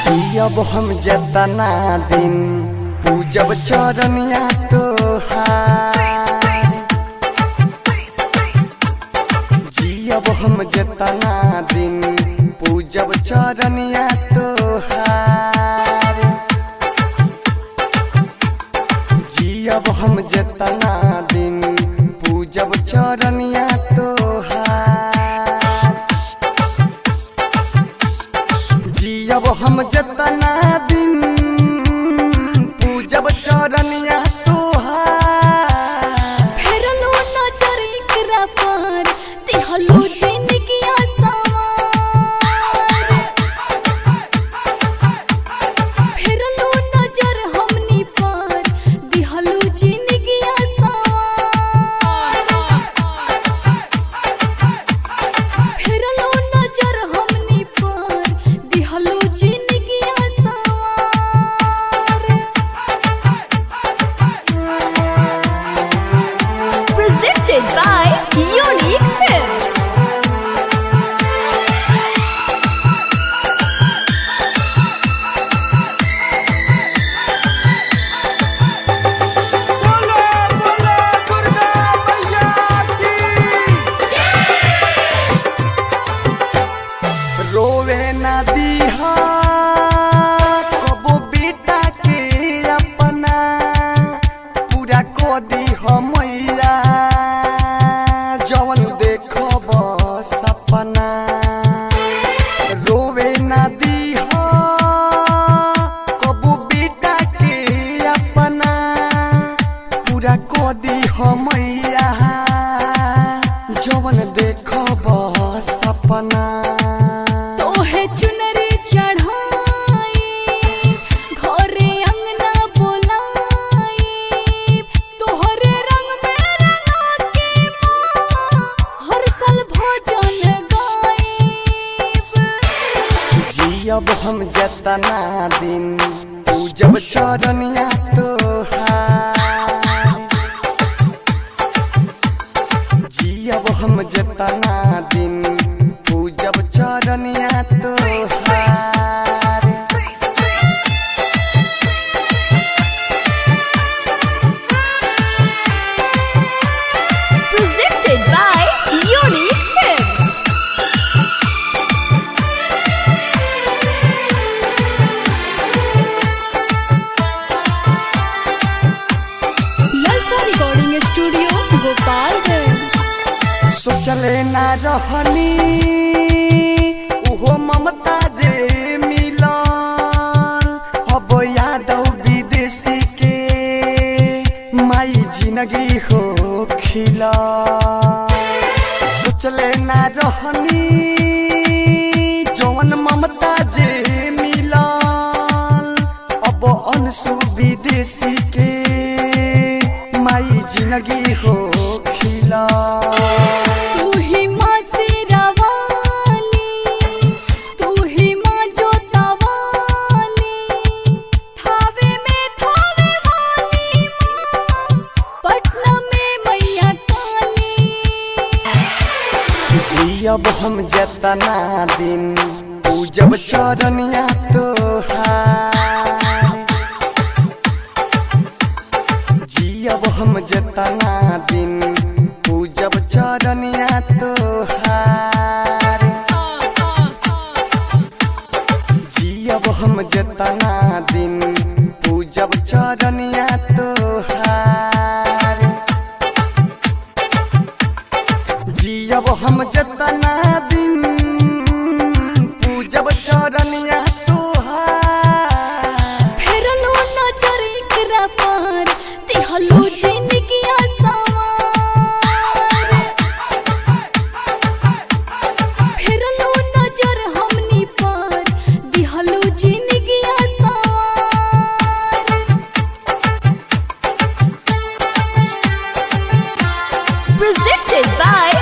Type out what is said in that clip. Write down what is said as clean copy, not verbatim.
जियब हम जतना दिन पूजब चरनिया तोहार। जियब हम जतना दिन पूजब चरनिया तोहार। जियब हम जतना दिन पूजब चरनिया तोहार। जियब हम जतना दिन पूजब चरनिया तोहार। फेरलो नजर एकरा पर दिहलो जिंदगी आसार। फेरलो नजर हमनी पर दिहलो जिंदगी आसार। फेरलो नजर हमनी पर दिहलो जिंदगी आसार। Presented by Unique Films. बोलो बोलो दुर्गा मैया की। रोवे ना दीहा कबो बेटा के अपना, पूरा को दीह मैया जवन देखब सपना। रोवे ना दीहा कबो बेटा के अपना, पूरा को दीह मैया जवन देखब सपना। तोहे चुनरी चढ़ाई घरे अंगना बोलाई, तोहरे रंग में रंगा के माँ हर साल भजन गाइब। जियब हम जतना दिन पूजब चरनिया तोहार। जियब हम जतना दिन पूजब चरनिया तोहार। Presented by Unique Films. ललचा रिकॉर्डिंग स्टूडियो गोपालगंज। सोचले ना रहनी उहो ममता जे मिलल, अब यादव विदेशी के माई जिंदगी हो खिला। सोचले ना रहनी जवन ममता जे मिलल, अब अनसु विदेशी के माई जिंदगी हो खिला। तू ही माँ शेरावाली, तू ही माँ जोतावाली, थावे में थावे वाली माँ, पटना में मैया काली। जियब हम जतना दिन पूजब चरनिया तोहार। जियब हम जतना दिन पूजब चरनिया तोहार। जियब हम जतना दिन पूजब चरनिया तोहार। जियब हम जतना दिन पूजब चरनिया तोहार। फेरलो नजर एकरा पर दिहलो जिंदगी आसार। फेरलो नजर हमनी पर दिहलो जिंदगी आसार। Presented by